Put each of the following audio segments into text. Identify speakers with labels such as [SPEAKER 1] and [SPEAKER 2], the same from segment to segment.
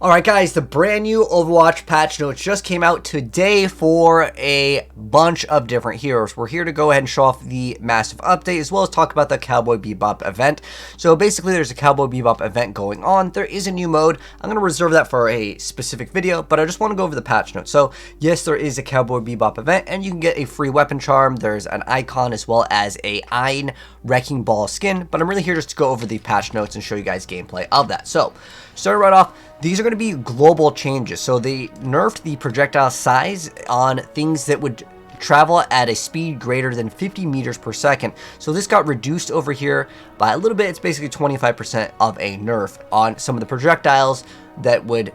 [SPEAKER 1] Alright guys, the brand new Overwatch patch notes just came out today for a bunch of different heroes. We're here to go ahead and show off the massive update as well as talk about the Cowboy Bebop event. So basically there's a Cowboy Bebop event going on. There is a new mode. I'm going to reserve that for a specific video, but I just want to go over the patch notes. So yes, there is a Cowboy Bebop event and you can get a free weapon charm. There's an icon as well as a Ein Wrecking Ball skin, but I'm really here just to go over the patch notes and show you guys gameplay of that. So starting right off, these are going to be global changes. So they nerfed the projectile size on things that would travel at a speed greater than 50 meters per second. So this got reduced over here by a little bit. It's basically 25% of a nerf on some of the projectiles that would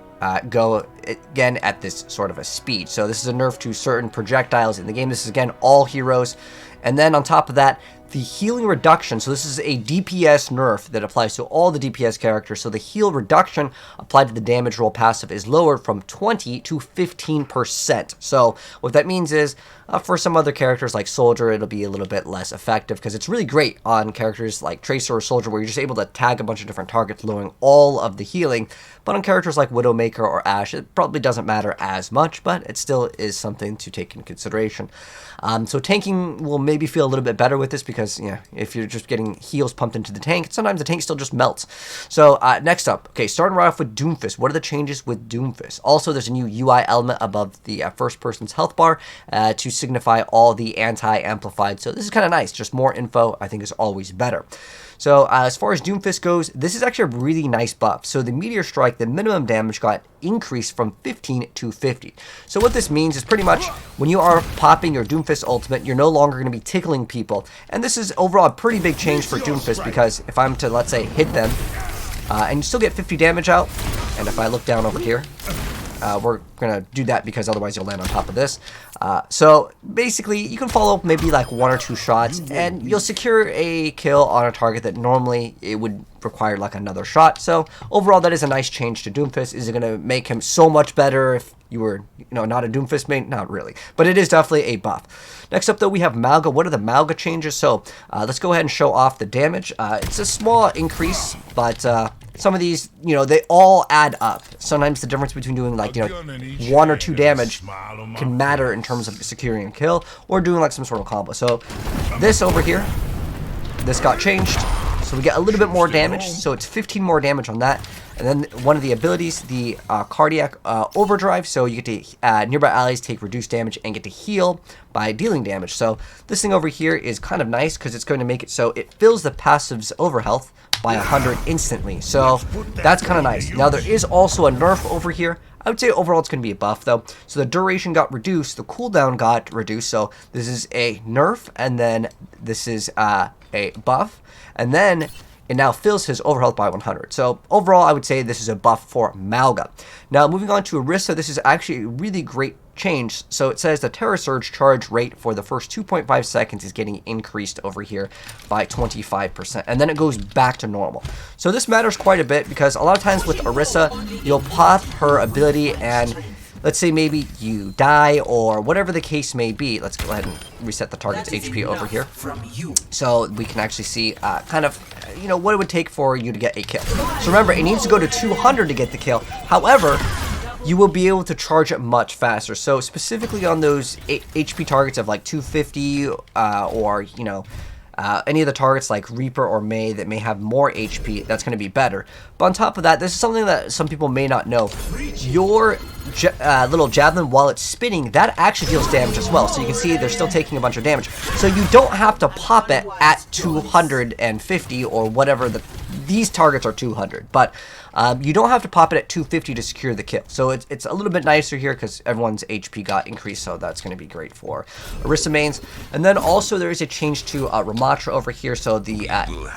[SPEAKER 1] go again at this sort of a speed. So this is a nerf to certain projectiles in the game. This is again all heroes. And then on top of that, the healing reduction, so this is a DPS nerf that applies to all the DPS characters, so the heal reduction applied to the damage roll passive is lowered from 20 to 15%. So what that means is, for some other characters like Soldier, it'll be a little bit less effective, because it's really great on characters like Tracer or Soldier, where you're just able to tag a bunch of different targets, lowering all of the healing. But on characters like Widowmaker or Ashe, it probably doesn't matter as much, but it still is something to take into consideration. So tanking will maybe feel a little bit better with this, because if you're just getting heals pumped into the tank, sometimes the tank still just melts. So next up, okay, starting right off with Doomfist. What are the changes with Doomfist? Also, there's a new UI element above the first person's health bar to signify all the anti-amplified. So this is kind of nice. Just more info, I think, is always better. So as far as Doomfist goes, this is actually a really nice buff. So the Meteor Strike, the minimum damage got increased from 15 to 50. So what this means is pretty much when you are popping your Doomfist ultimate, you're no longer going to be tickling people. And this is overall a pretty big change for Doomfist, because if I'm to, let's say, hit them, and you still get 50 damage out, and if I look down over here, we're going to do that because otherwise you'll land on top of this. So basically, you can follow up maybe like 1 or 2 shots, and you'll secure a kill on a target that normally it would require like another shot. So overall, that is a nice change to Doomfist. Is it going to make him so much better if you were, not a Doomfist main? Not really, but it is definitely a buff. Next up, though, we have Malga. What are the Malga changes? So let's go ahead and show off the damage. It's a small increase, but some of these, they all add up. Sometimes the difference between doing like, 1 or 2 damage can matter in terms of securing a kill or doing like some sort of combo. So this over here, this got changed. So we get a little bit more damage. So it's 15 more damage on that. And then one of the abilities, the Cardiac Overdrive, so you get to nearby allies take reduced damage and get to heal by dealing damage. So this thing over here is kind of nice because it's going to make it so it fills the passive's overhealth by 100 instantly. So that's kind of nice. Now there is also a nerf over here. I would say overall it's going to be a buff though. So the duration got reduced, the cooldown got reduced. So this is a nerf, and then this is a buff, and then it now fills his overhealth by 100. So overall, I would say this is a buff for Malga. Now moving on to Orisa, this is actually a really great change. So it says the Terror Surge charge rate for the first 2.5 seconds is getting increased over here by 25%, and then it goes back to normal. So this matters quite a bit, because a lot of times with Orisa, you'll pop her ability and let's say maybe you die or whatever the case may be. Let's go ahead and reset the target's HP over here, so we can actually see kind of what it would take for you to get a kill. So remember, it needs to go to 200 to get the kill. However, you will be able to charge it much faster. So specifically on those HP targets of like 250 or any of the targets like Reaper or Mei that may have more HP, that's going to be better. But on top of that, this is something that some people may not know. Your little javelin, while it's spinning, that actually deals damage as well. So you can see they're still taking a bunch of damage. So you don't have to pop it at 250 or whatever these targets are 200, but you don't have to pop it at 250 to secure the kill. So it's a little bit nicer here because everyone's HP got increased, so that's going to be great for Orisa mains. And then also there is a change to Ramattra over here, so the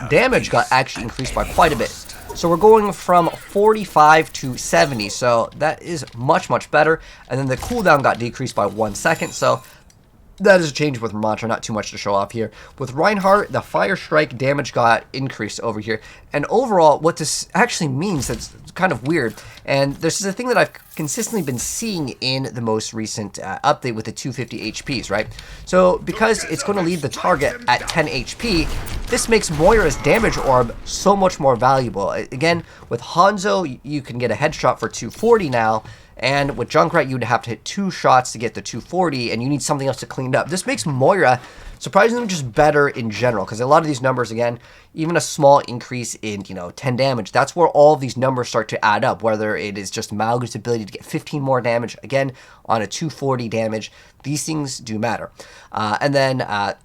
[SPEAKER 1] damage got actually increased by quite a bit. So we're going from 45 to 70, so that is much, much better. And then the cooldown got decreased by 1 second, so that is a change with Ramattra, not too much to show off here. With Reinhardt, the Fire Strike damage got increased over here. And overall, what this actually means, that's kind of weird, and this is a thing that I've consistently been seeing in the most recent update with the 250 HPs, right? So because it's going to leave the target at 10 HP, this makes Moira's damage orb so much more valuable. Again, with Hanzo, you can get a headshot for 240 now, and with Junkrat, you'd have to hit 2 shots to get the 240, and you need something else to clean it up. This makes Moira surprisingly just better in general, because a lot of these numbers, again, even a small increase in, 10 damage, that's where all of these numbers start to add up, whether it is just Malga's ability to get 15 more damage, again, on a 240 damage. These things do matter. And then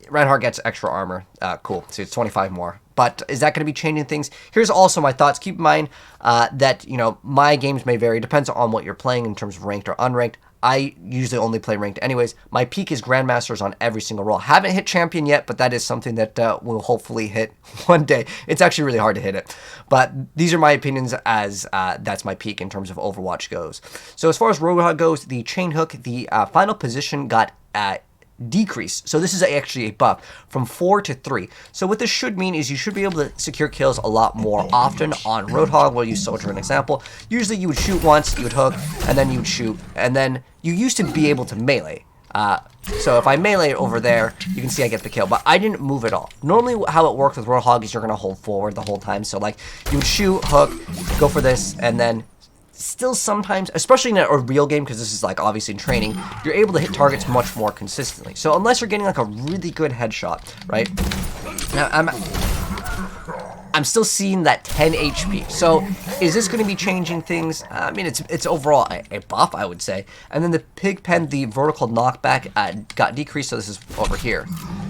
[SPEAKER 1] Reinhardt gets extra armor. Cool, so it's 25 more. But is that going to be changing things? Here's also my thoughts. Keep in mind that, my games may vary. Depends on what you're playing in terms of ranked or unranked. I usually only play ranked anyways. My peak is Grandmasters on every single role. Haven't hit Champion yet, but that is something that we'll hopefully hit one day. It's actually really hard to hit it. But these are my opinions as that's my peak in terms of Overwatch goes. So as far as Roadhog goes, the chain hook, the final position got decrease. So this is actually a buff from 4 to 3. So what this should mean is you should be able to secure kills a lot more often on Roadhog. We'll use Soldier as an example. Usually you would shoot once, you would hook, and then you would shoot, and then you used to be able to melee. So if I melee over there, you can see I get the kill, but I didn't move at all. Normally how it works with Roadhog is you're going to hold forward the whole time. So like you would shoot, hook, go for this, and then still sometimes, especially in a real game, because this is like obviously in training, you're able to hit targets much more consistently. So unless you're getting like a really good headshot, right? Now I'm still seeing that 10 HP. So is this going to be changing things? I mean, it's overall a buff, I would say. And then the Pigpen, the vertical knockback got decreased, so this is over here.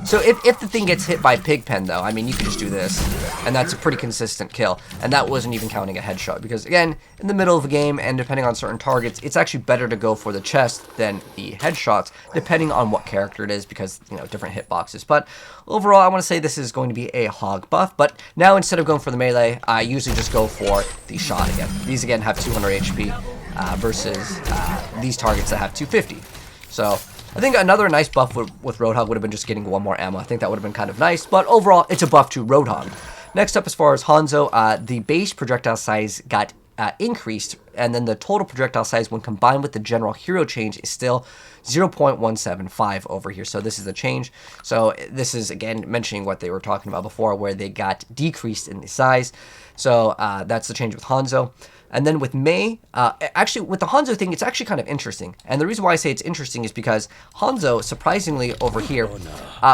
[SPEAKER 1] So if the thing gets hit by Pigpen, though, I mean, you can just do this, and that's a pretty consistent kill. And that wasn't even counting a headshot, because again, in the middle of a game, and depending on certain targets, it's actually better to go for the chest than the headshots, depending on what character it is, because, different hitboxes. But overall, I want to say this is going to be a hog buff, but now instead of going for the melee, I usually just go for the shot again. These again have 200 HP versus these targets that have 250. So I think another nice buff with Roadhog would have been just getting one more ammo. I think that would have been kind of nice, but overall, it's a buff to Roadhog. Next up, as far as Hanzo, the base projectile size got increased, and then the total projectile size when combined with the general hero change is still 0.175 over here. So this is the change. So this is, again, mentioning what they were talking about before, where they got decreased in the size. So that's the change with Hanzo. And then with Mei, actually with the Hanzo thing, it's actually kind of interesting. And the reason why I say it's interesting is because Hanzo, surprisingly over here,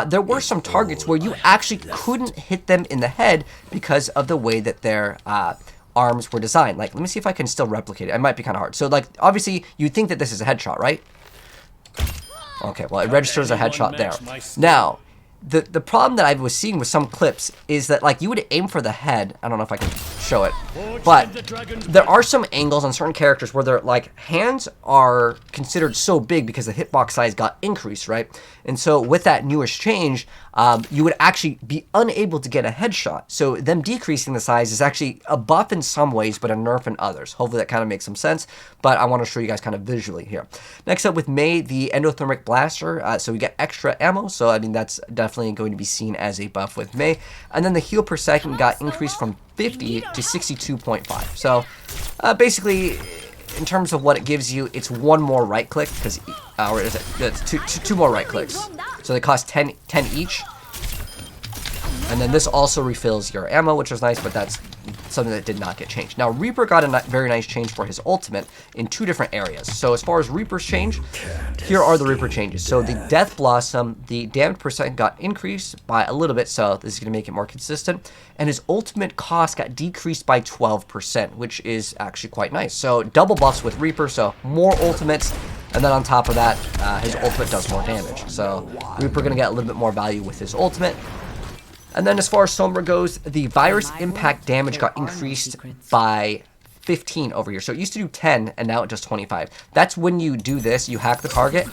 [SPEAKER 1] there were some targets where you actually couldn't hit them in the head because of the way that their arms were designed. Like, let me see if I can still replicate it. It might be kind of hard. So, like, obviously, you'd think that this is a headshot, right? Okay, well, it registers a headshot there. Now, the problem that I was seeing with some clips is that, like, you would aim for the head. I don't know if I can show it. But there are some angles on certain characters where their, like, hands are considered so big because the hitbox size got increased, right? And so with that newest change, you would actually be unable to get a headshot. So them decreasing the size is actually a buff in some ways, but a nerf in others. Hopefully that kind of makes some sense, but I want to show you guys kind of visually here. Next up with Mei, the endothermic blaster. So we get extra ammo. So I mean, that's definitely going to be seen as a buff with Mei. And then the heal per second got increased from 50 to 62.5. So basically, in terms of what it gives you, it's one more right click, because or is it? It's two more right clicks. So they cost 10 each. And then this also refills your ammo, which is nice, but that's something that did not get changed. Now, Reaper got a very nice change for his ultimate in 2 different areas. So as far as Reaper's change, here are the Reaper changes. So the Death Blossom, the damage per second got increased by a little bit, so this is going to make it more consistent. And his ultimate cost got decreased by 12%, which is actually quite nice. So double buffs with Reaper, so more ultimates. And then on top of that, his ultimate does more damage. So Reaper going to get a little bit more value with his ultimate. And then as far as Sombra goes, the virus impact damage got increased by 15 over here. So it used to do 10, and now it does 25. That's when you do this, you hack the target,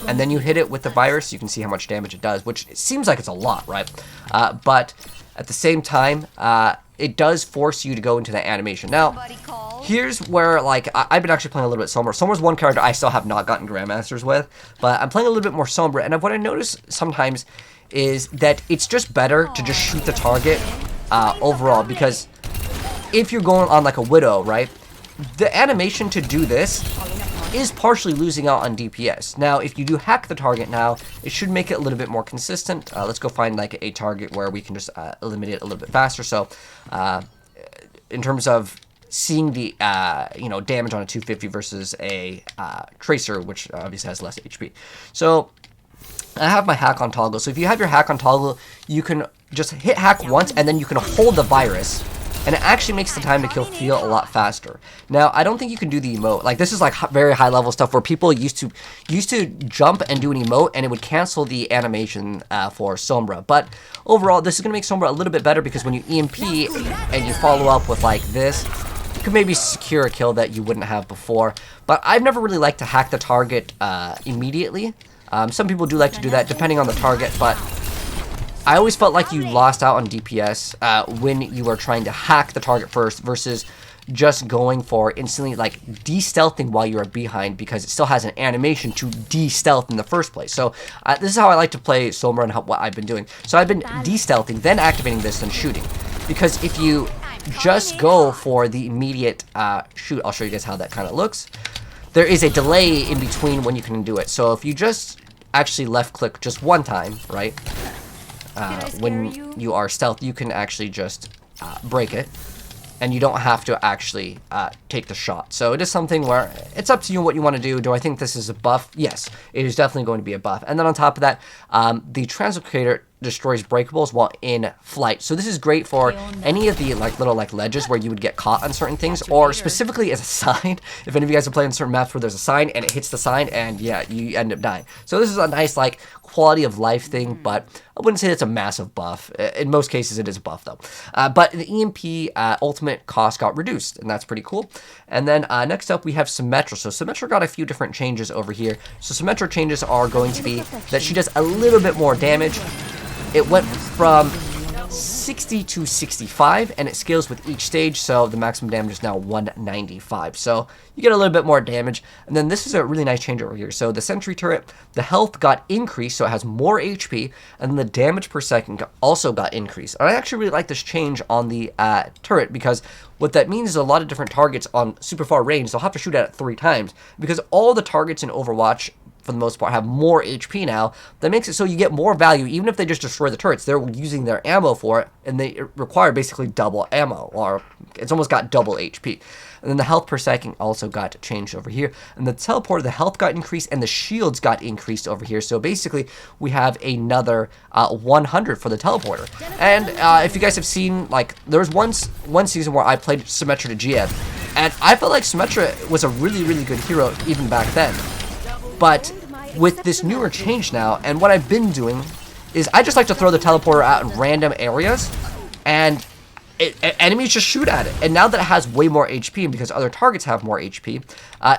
[SPEAKER 1] and then you hit it with the virus. You can see how much damage it does, which it seems like it's a lot, right? But at the same time, it does force you to go into the animation. Now, here's where, like, I've been actually playing a little bit Sombra. Sombra's one character I still have not gotten Grandmasters with, but I'm playing a little bit more Sombra, and what I notice sometimes is that it's just better to just shoot the target overall, because if you're going on like a Widow, right, the animation to do this is partially losing out on DPS. Now, if you do hack the target now, it should make it a little bit more consistent. Let's go find like a target where we can just eliminate it a little bit faster. So, in terms of seeing the damage on a 250 versus a Tracer, which obviously has less HP. So I have my hack on toggle. So if you have your hack on toggle, you can just hit hack once and then you can hold the virus, and it actually makes the time to kill feel a lot faster. Now, I don't think you can do the emote. Like, this is like very high level stuff where people used to jump and do an emote and it would cancel the animation for Sombra. But overall, this is going to make Sombra a little bit better because when you EMP and you follow up with like this, you can maybe secure a kill that you wouldn't have before. But I've never really liked to hack the target immediately. Some people do like to do that depending on the target, but I always felt like you lost out on DPS when you were trying to hack the target first versus just going for instantly like de-stealthing while you're behind, because it still has an animation to de-stealth in the first place. So this is how I like to play Sombra and what I've been doing. So I've been de-stealthing, then activating this, and shooting. Because if you just go for the immediate shoot, I'll show you guys how that kind of looks. There is a delay in between when you can do it. So if you just actually left click just one time, right? When you are stealth, you can actually just break it, and you don't have to actually take the shot. So it is something where it's up to you what you want to do. Do I think this is a buff? Yes, it is definitely going to be a buff. And then on top of that, the Translocator destroys breakables while in flight. So this is great for any of the like little like ledges where you would get caught on certain things, or specifically as a sign. If any of you guys are playing certain maps where there's a sign and it hits the sign and yeah, you end up dying. So this is a nice like quality of life thing, but I wouldn't say it's a massive buff. In most cases it is a buff though. But the EMP ultimate cost got reduced, and that's pretty cool. And then next up we have Symmetra. So Symmetra got a few different changes over here. So Symmetra changes are going to be that she does a little bit more damage. It went from 60 to 65, and it scales with each stage, so the maximum damage is now 195. So you get a little bit more damage. And then this is a really nice change over here. So the Sentry turret, the health got increased, so it has more HP, and then the damage per second also got increased. And I actually really like this change on the turret, because what that means is a lot of different targets on super far range, they'll have to shoot at it 3 times, because all the targets in Overwatch for the most part have more HP now. That makes it so you get more value even if they just destroy the turrets. They're using their ammo for it, and they require basically double ammo, or it's almost got double HP. And then the health per second also got changed over here. And the teleporter, the health got increased and the shields got increased over here. So basically we have another 100 for the teleporter. And if you guys have seen, like, there was one season where I played Symmetra to GM, and I felt like Symmetra was a really, really good hero even back then. But with this newer change now, and what I've been doing is I just like to throw the teleporter out in random areas, and enemies just shoot at it. And now that it has way more HP, and because other targets have more HP,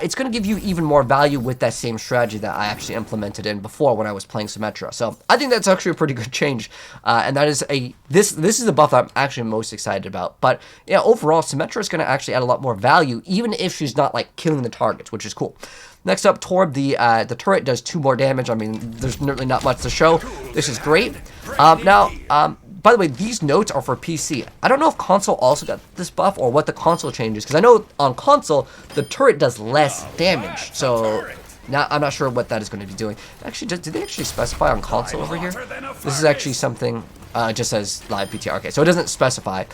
[SPEAKER 1] it's going to give you even more value with that same strategy that I actually implemented in before when I was playing Symmetra. So I think that's actually a pretty good change, and that is this is the buff that I'm actually most excited about. But yeah, overall, Symmetra is going to actually add a lot more value, even if she's not like killing the targets, which is cool. Next up, Torb, the turret does 2 more damage. I mean, there's really not much to show. This is great. By the way, these notes are for PC. I don't know if console also got this buff or what the console changes, because I know on console, the turret does less damage. So now I'm not sure what that is going to be doing. Actually, did they actually specify on console over here? This is actually something, it just says live PTR. Okay, so it doesn't specify.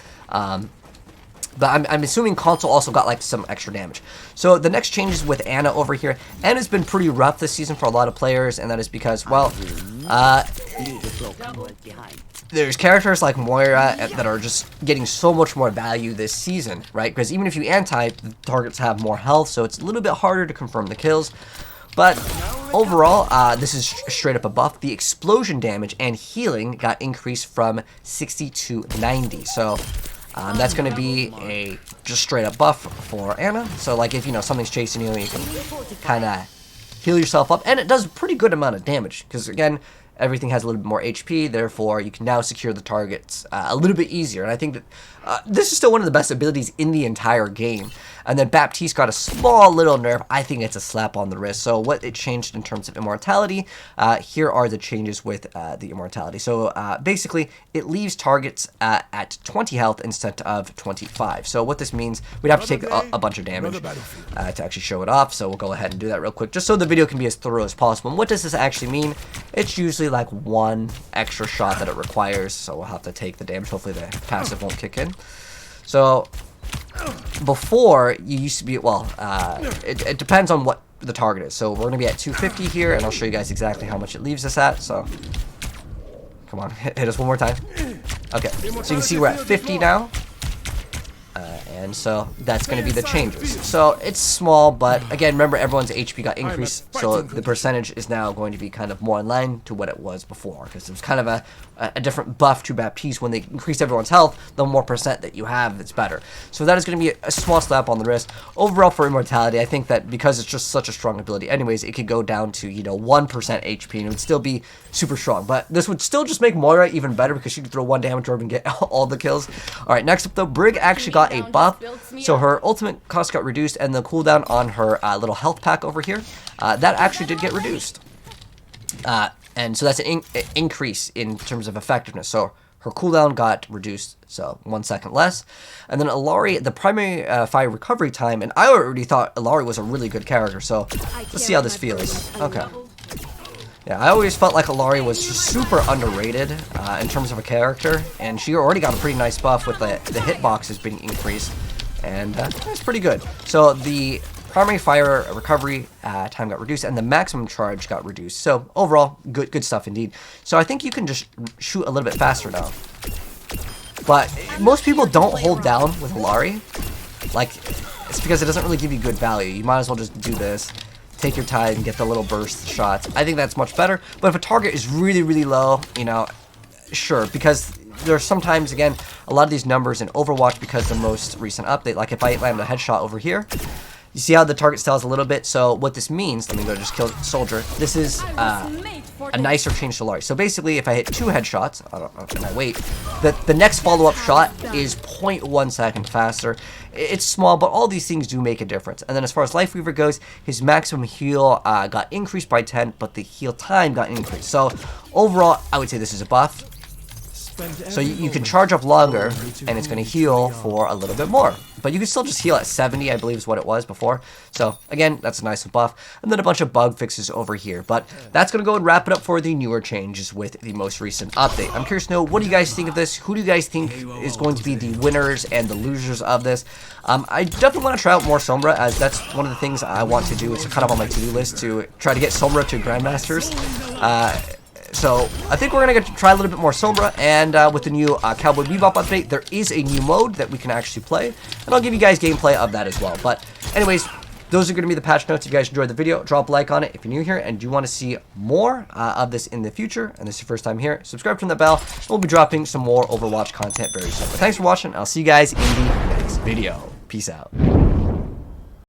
[SPEAKER 1] But I'm assuming console also got like some extra damage. So the next change is with Ana over here. Ana's been pretty rough this season for a lot of players, and that is because, well, there's characters like Moira that are just getting so much more value this season, right? Because even if you anti, the targets have more health, so it's a little bit harder to confirm the kills. But overall, this is straight up a buff. The explosion damage and healing got increased from 60 to 90. So that's going to be a just straight up buff for Ana. So like if, you know, something's chasing you, you can kind of heal yourself up. And it does a pretty good amount of damage, because again, everything has a little bit more HP, therefore you can now secure the targets a little bit easier. And I think that this is still one of the best abilities in the entire game. And then Baptiste got a small little nerf. I think it's a slap on the wrist. So what it changed in terms of immortality, here are the changes with the immortality. So basically, it leaves targets at 20 health instead of 25. So what this means, we'd have to take a bunch of damage to actually show it off. So we'll go ahead and do that real quick, just so the video can be as thorough as possible. And what does this actually mean? It's usually like one extra shot that it requires. So we'll have to take the damage. Hopefully the passive won't kick in. So before, you used to be, well, it depends on what the target is. So we're going to be at 250 here, and I'll show you guys exactly how much it leaves us at. So come on, hit us one more time. Okay, so you can see we're at 50 now. And so that's going to be the changes. So it's small, but again, remember everyone's HP got increased, so the percentage is now going to be kind of more in line to what it was before, because it was kind of a different buff to Baptiste. When they increase everyone's health, the more percent that you have, it's better. So that is going to be a small slap on the wrist. Overall for immortality, I think that because it's just such a strong ability anyways, it could go down to, 1% HP, and it would still be super strong. But this would still just make Moira even better, because she could throw 1 damage orb and get all the kills. Alright, next up though, Brig actually got a buff. So her ultimate cost got reduced, and the cooldown on her little health pack over here, that actually did get reduced. And so that's an increase in terms of effectiveness. So her cooldown got reduced, so 1 second less. And then Illari, the primary fire recovery time, and I already thought Illari was a really good character, so let's see how this feels. Okay. Yeah, I always felt like Illari was just super underrated in terms of a character, and she already got a pretty nice buff with the hitboxes being increased, and that's pretty good. So the primary fire recovery time got reduced, and the maximum charge got reduced. So overall, good stuff indeed. So I think you can just shoot a little bit faster now. But most people don't hold down with Illari. Like, it's because it doesn't really give you good value. You might as well just do this. Take your time and get the little burst shots. I think that's much better. But if a target is really, really low, sure. Because there's sometimes, again, a lot of these numbers in Overwatch, because the most recent update, like if I land a headshot over here, you see how the target styles a little bit? So what this means, let me go just kill Soldier. This is a nicer change to Illari. So basically, if I hit 2 headshots, and I wait, the next follow-up shot is 0.1 second faster. It's small, but all these things do make a difference. And then as far as Lifeweaver goes, his maximum heal got increased by 10, but the heal time got increased. So overall, I would say this is a buff. So you can charge up longer, and it's going to heal for a little bit more. But you can still just heal at 70, I believe is what it was before. So again, that's a nice buff. And then a bunch of bug fixes over here. But that's going to go and wrap it up for the newer changes with the most recent update. I'm curious to know, what do you guys think of this? Who do you guys think is going to be the winners and the losers of this? I definitely want to try out more Sombra, as that's one of the things I want to do. It's kind of on my to-do list to try to get Sombra to Grandmasters. So I think we're going to try a little bit more Sombra, and with the new Cowboy Bebop update, there is a new mode that we can actually play, and I'll give you guys gameplay of that as well. But anyways, those are going to be the patch notes. If you guys enjoyed the video, drop a like on it. If you're new here and you want to see more of this in the future, and this is your first time here, subscribe, turn the bell. We'll be dropping some more Overwatch content very soon. But thanks for watching. I'll see you guys in the next video. Peace out.